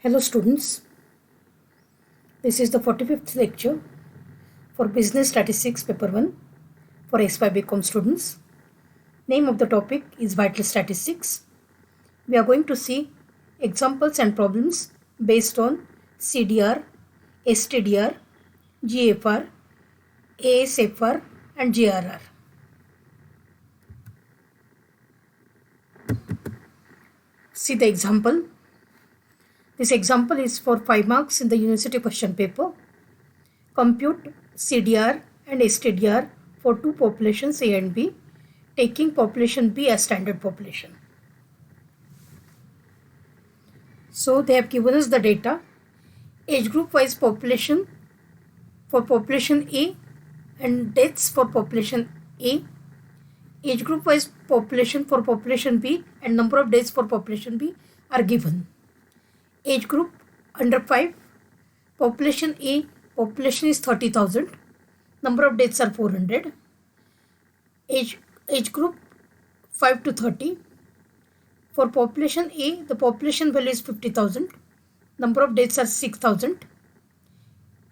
Hello students, this is the 45th lecture for Business Statistics Paper 1 for S5 BCom students. Name of the topic is Vital Statistics. We are going to see examples and problems based on CDR, STDR, GFR, ASFR and GRR. See the example. This example is for 5 marks in the university question paper. Compute CDR and STDR for two populations A and B, taking population B as standard population. So they have given us the data, age group wise population for population A and deaths for population A, age group wise population for population B and number of deaths for population B are given. Age group under 5, population A, population is 30,000, number of deaths are 400. Age group 5 to 30. For population A, the population value is 50,000, number of deaths are 6,000.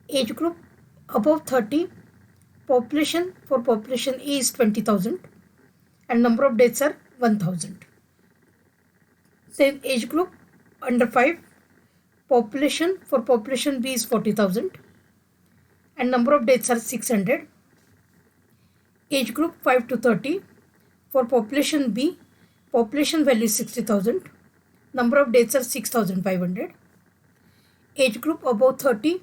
Age group above 30, population for population A is 20,000 and number of deaths are 1,000. Same age group under 5, population for population B is 40,000 and number of deaths are 600. Age group 5 to 30, for population B, population value is 60,000, number of deaths are 6,500. Age group above 30,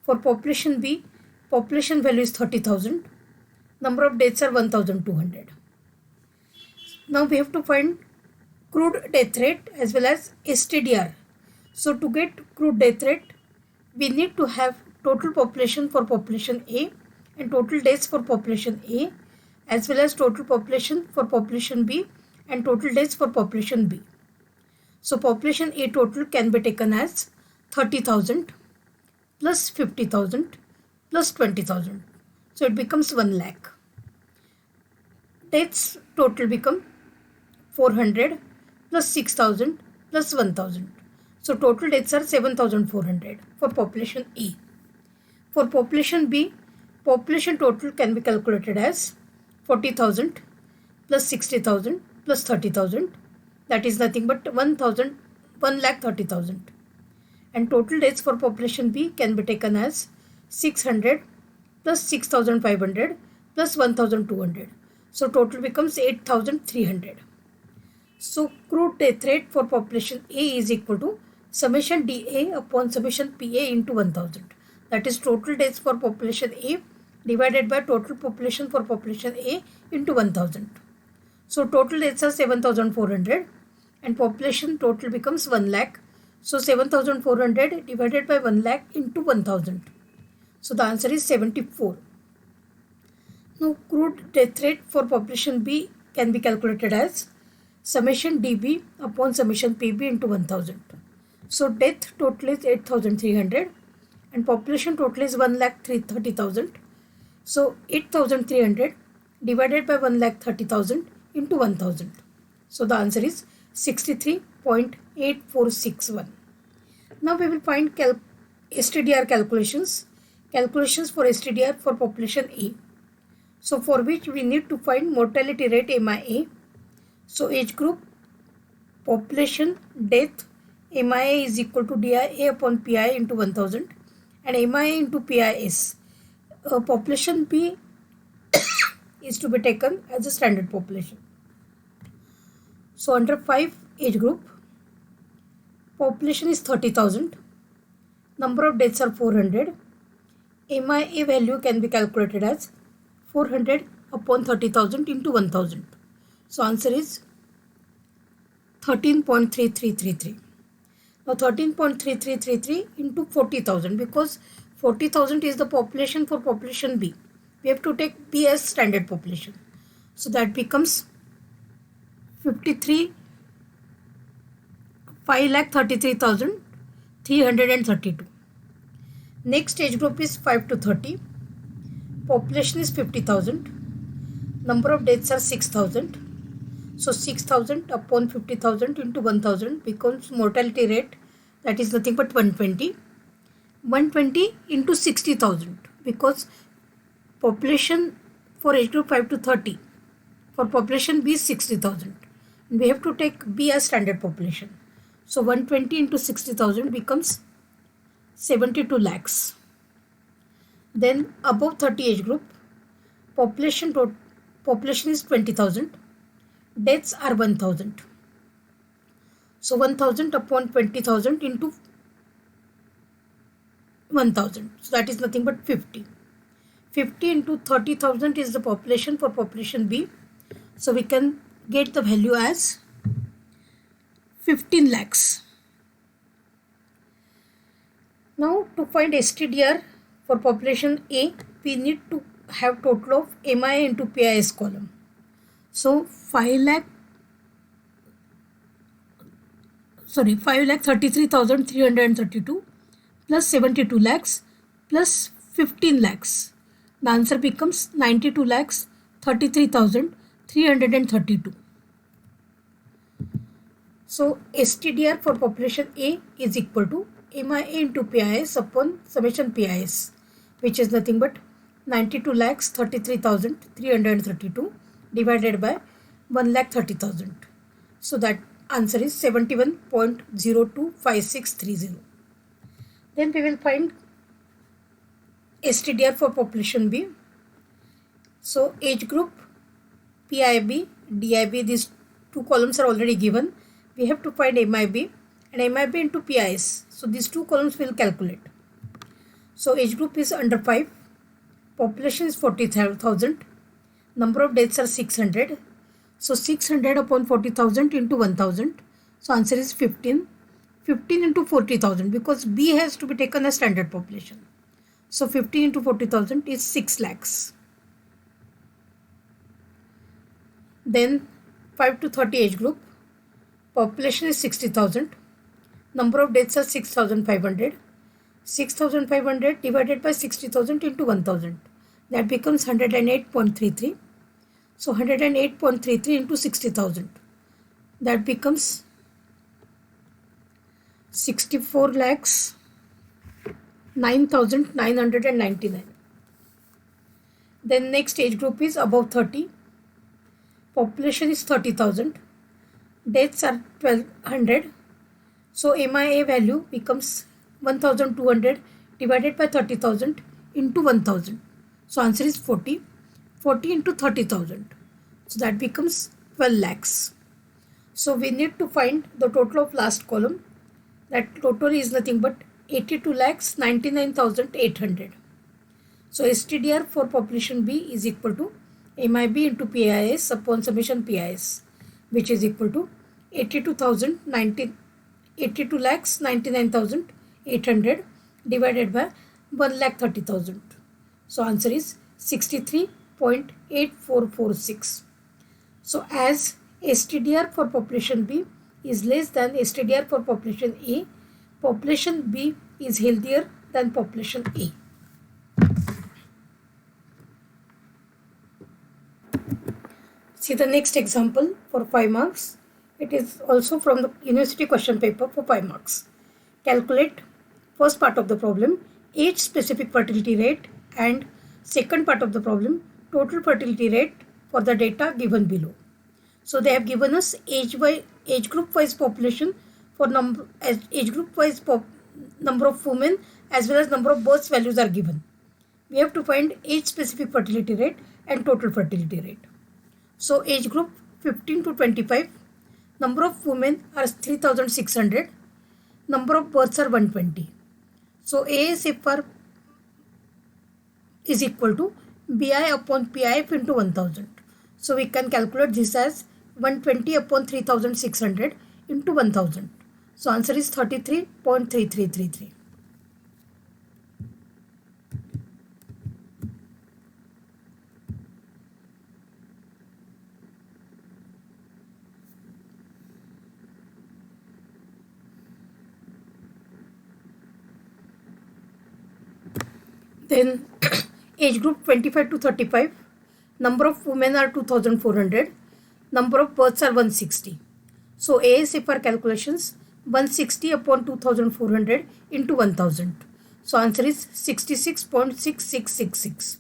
for population B, population value is 30,000, number of deaths are 1,200. Now we have to find crude death rate as well as STDR. So to get crude death rate, we need to have total population for population A and total deaths for population A as well as total population for population B and total deaths for population B. So population A total can be taken as 30,000 plus 50,000 plus 20,000. So it becomes 1 lakh. Deaths total become 400 plus 6,000 plus 1,000. So total deaths are 7,400 for population A. For population B, population total can be calculated as 40,000 plus 60,000 plus 30,000. That is nothing but 1,30,000. And total deaths for population B can be taken as 600 plus 6,500 plus 1,200. So total becomes 8,300. So crude death rate for population A is equal to summation dA upon summation PA into 1,000. That is total deaths for population A divided by total population for population A into 1,000. So total deaths are 7,400 and population total becomes 1 lakh. So 7,400 divided by 1 lakh into 1,000. So the answer is 74. Now crude death rate for population B can be calculated as summation dB upon summation PB into 1,000. So death total is 8,300 and population total is 1,30,000. So 8,300 divided by 1,30,000 into 1,000. So the answer is 63.8461. Now we will find STDR calculations. Calculations for STDR for population A. So for which we need to find mortality rate MIA. So age group, population, death, MIA is equal to DIA upon PI into 1,000 and MIA into PIS. Population B is to be taken as a standard population. So under 5 age group, population is 30,000, number of deaths are 400, MIA value can be calculated as 400 upon 30,000 into 1,000. So answer is 13.3333. Now 13.3333 into 40,000 because 40,000 is the population for population B. We have to take B as standard population. So that becomes 5,33,332. Next age group is 5 to 30. Population is 50,000. Number of deaths are 6,000. So 6,000 upon 50,000 into 1,000 becomes mortality rate that is nothing but 120. 120 into 60,000, because population for age group 5 to 30 for population B is 60,000. And we have to take B as standard population. So 120 into 60,000 becomes 72 lakhs. Then above 30 age group, population is 20,000. Deaths are 1,000. So 1,000 upon 20,000 into 1,000. So that is nothing but 50. 50 into 30,000 is the population for population B. So we can get the value as 15 lakhs. Now to find STDR for population A, we need to have total of MIA into PIS column. So 5,33,332 plus 72 lakhs plus 15 lakhs. The answer becomes 92 lakhs 33,332. So STDR for population A is equal to MIA into PIS upon summation PIS, which is nothing but 92 lakhs 33,332 divided by 1,30,000. So that answer is 71.025630. Then we will find STDR for population B. So age group, PIB, DIB, these two columns are already given. We have to find MIB and MIB into PIS. So these two columns will calculate. So age group is under 5. Population is 40,000. Number of deaths are 600. So 600 upon 40,000 into 1,000. So answer is 15. 15 into 40,000, because B has to be taken as standard population. So 15 into 40,000 is 6 lakhs. Then 5 to 30 age group. Population is 60,000. Number of deaths are 6,500. 6,500 divided by 60,000 into 1,000. That becomes 108.33. So 108.33 into 60,000. That becomes 64 lakhs 9,999. Then next age group is above 30. Population is 30,000. Deaths are 1,200. So MIA value becomes 1,200 divided by 30,000 into 1,000. So answer is 40. 40 into 30,000. So that becomes 12 lakhs. So we need to find the total of last column. That total is nothing but 82 lakhs 99,800. So STDR for population B is equal to MIB into PIS upon summation PIS, which is equal to 82 lakhs 99,800 divided by 1,30,000. So answer is 63.8446. So as STDR for population B is less than STDR for population A, population B is healthier than population A. See the next example for 5 marks. It is also from the university question paper for 5 marks. Calculate first part of the problem, age specific fertility rate, and second part of the problem, total fertility rate for the data given below. So they have given us age group wise population for number of women as well as number of births values are given. We have to find age specific fertility rate and total fertility rate. So age group 15 to 25, number of women are 3,600, number of births are 120. So ASFR is equal to BI upon PIF into 1000. So we can calculate this as 120 upon 3,600 into 1000. So answer is 33.3333. Then age group 25 to 35, number of women are 2,400, number of births are 160. So ASFR calculations, 160 upon 2400 into 1000. So answer is 66.6666.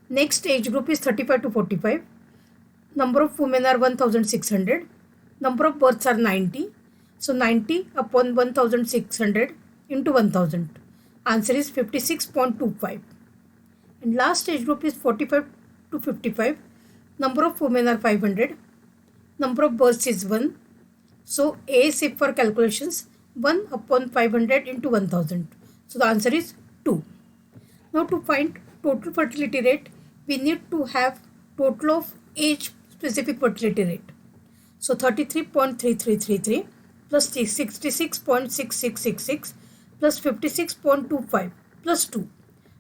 Next age group is 35 to 45. Number of women are 1600. Number of births are 90. So 90 upon 1600 into 1000. Answer is 56.25. And last age group is 45 to 55. Number of women are 500. Number of births is 1. So A is safe for calculations, 1 upon 500 into 1000. So the answer is 2. Now to find total fertility rate, we need to have total of age specific fertility rate. So 33.3333 plus 66.6666 plus 56.25 plus 2.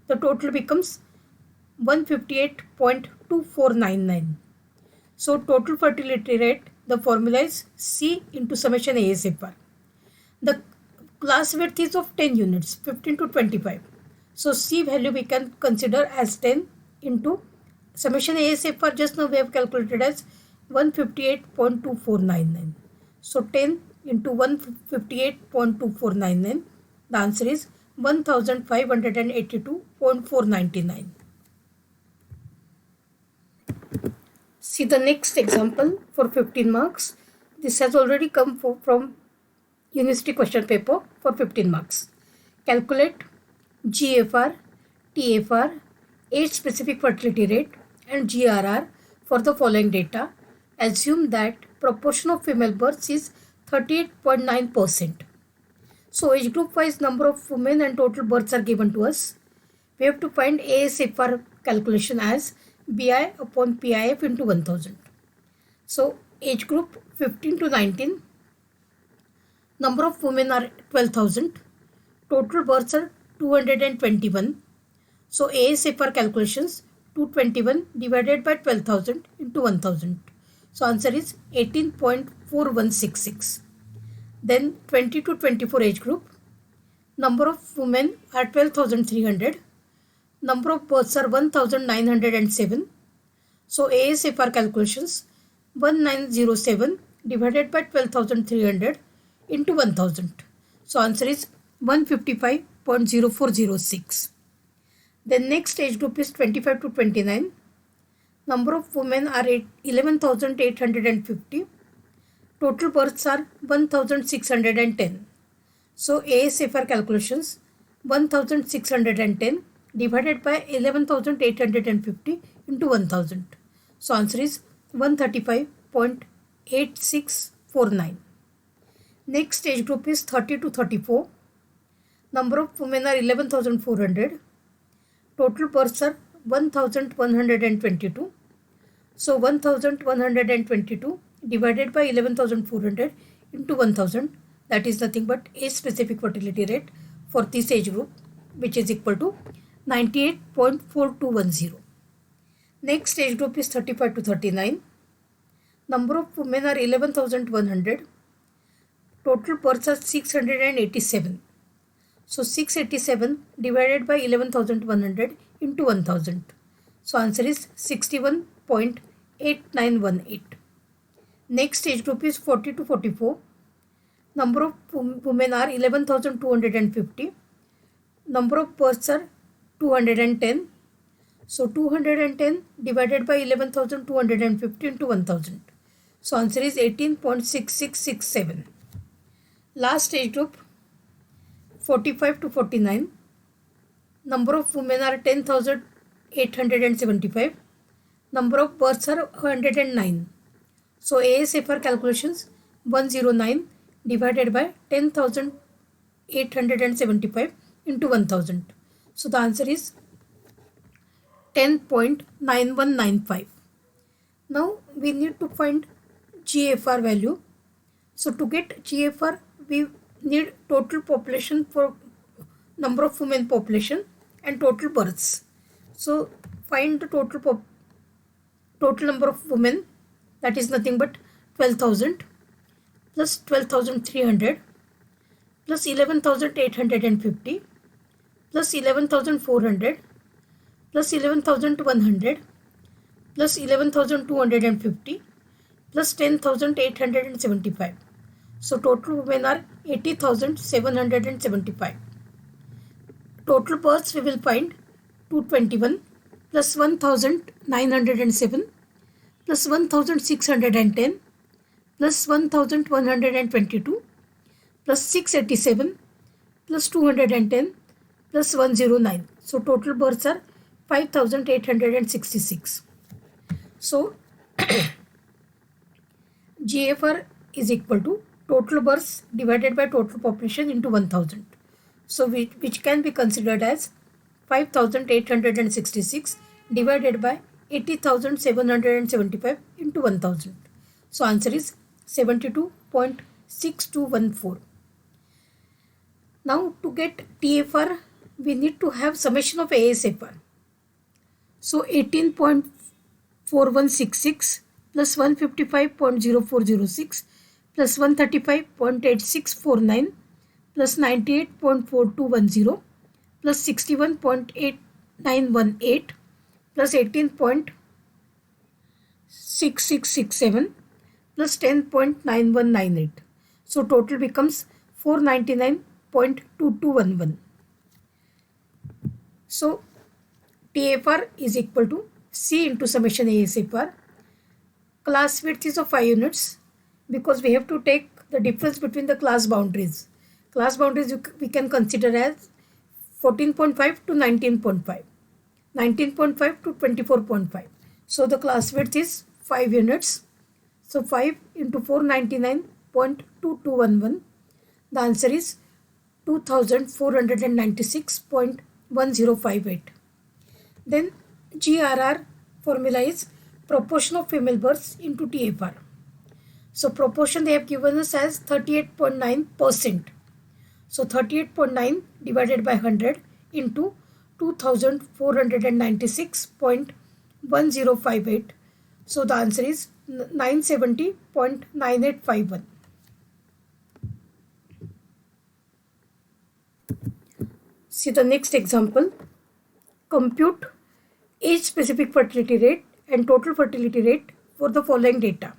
The total becomes 158.2499. So total fertility rate, the formula is C into summation ASFR. The class width is of 10 units, 15 to 25. So C value we can consider as 10 into summation ASFR. Just now we have calculated as 158.2499. So 10 into 158.2499. The answer is 1582.499. See the next example for 15 marks. This has already come from university question paper for 15 marks. Calculate GFR, TFR, age specific fertility rate and GRR for the following data. Assume that proportion of female births is 38.9%. So age group wise number of women and total births are given to us. We have to find ASFR calculation as BI upon PIF into 1000. So age group 15 to 19. Number of women are 12,000. Total births are 221. So ASFR calculations 221 divided by 12,000 into 1000. So answer is 18.4166. Then 20 to 24 age group. Number of women are 12,300. Number of births are 1907. So ASFR calculations 1907 divided by 12,300 into 1000. So answer is 155.0406. Then next age group is 25 to 29. Number of women are 11,850. Total births are 1,610. So ASFR calculations 1,610 divided by 11,850 into 1000. So answer is 135.8649. Next age group is 30 to 34. Number of women are 11,400. Total births are 1,122. So 1,122 divided by 11,400 into 1000, that is nothing but age specific fertility rate for this age group, which is equal to 98.4210. Next age group is 35 to 39. Number of women are 11,100. Total births are 687. So 687 divided by 11,100 into 1000. So answer is 61.8918. Next age group is 40 to 44. Number of women are 11,250. Number of births are 210. So 210 divided by 11,250 into 1000. So answer is 18.6667. Last age group 45 to 49. Number of women are 10,875. Number of births are 109. So ASFR calculations 109 divided by 10,875 into 1000. So the answer is 10.9195. Now we need to find GFR value. So to get GFR, we need total population for number of women population and total births. So find the total number of women, that is nothing but 12,000 plus 12,300 plus 11,850 plus 11,400 plus 11,100 plus 11,250 plus 10,875. So total women are 80,775. Total births we will find 221 plus 1,907 plus 1,610 plus 1,122 plus 687 plus 210 plus 109. So total births are 5,866. So GFR is equal to total births divided by total population into 1000. So which can be considered as 5,866 divided by 80,775 into 1000. So answer is 72.6214. Now to get TFR, we need to have summation of ASFR. So 18.4166 plus 155.0406 plus 135.8649 plus 98.4210 plus 61.8918 plus 18.6667 plus 10.9198. So total becomes 499.2211. So TFR is equal to C into summation ASFR. Class width is of 5 units because we have to take the difference between the class boundaries. Class boundaries we can consider as 14.5 to 19.5, 19.5 to 24.5. So the class width is 5 units. So 5 into 499.2211. The answer is 2496.1058. Then GRR formula is proportion of female births into TFR. So proportion they have given us as 38.9%. So 38.9 divided by 100 into 2496.1058. So the answer is 970.9851. See the next example. Compute age specific fertility rate and total fertility rate for the following data.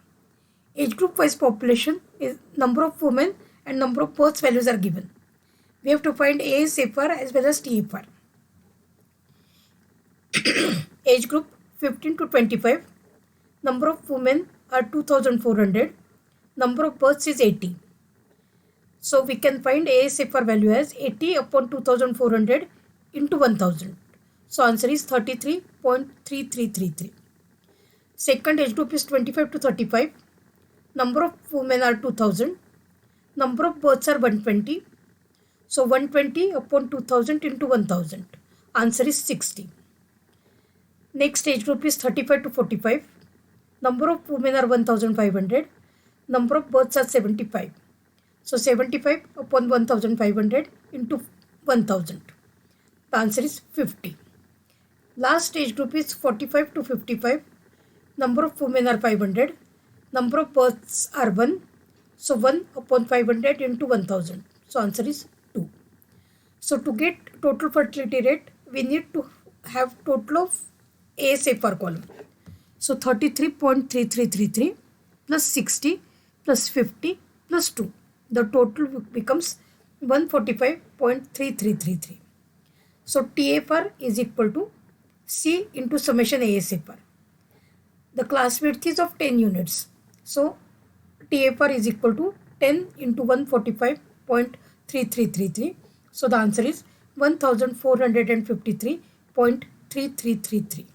Age group wise population is number of women and number of births values are given. We have to find ASFR as well as TFR. Age group 15 to 25. Number of women are 2,400. Number of births is 80. So we can find ASFR value as 80 upon 2,400 into 1000. So answer is 33.3333. Second age group is 25 to 35. Number of women are 2000. Number of births are 120. So 120 upon 2000 into 1000. Answer is 60. Next age group is 35 to 45. Number of women are 1500. Number of births are 75. So 75 upon 1500 into 1000. The answer is 50. Last age group is 45 to 55. Number of women are 500. Number of births are 1. So 1 upon 500 into 1000. So answer is 2. So to get total fertility rate, we need to have total of ASFR column. So 33.3333 plus 60 plus 50 plus 2. The total becomes 145.3333. So TFR is equal to C into summation ASFR. The class width is of 10 units. So TFR is equal to 10 into 145.3333. So the answer is 1453.3333.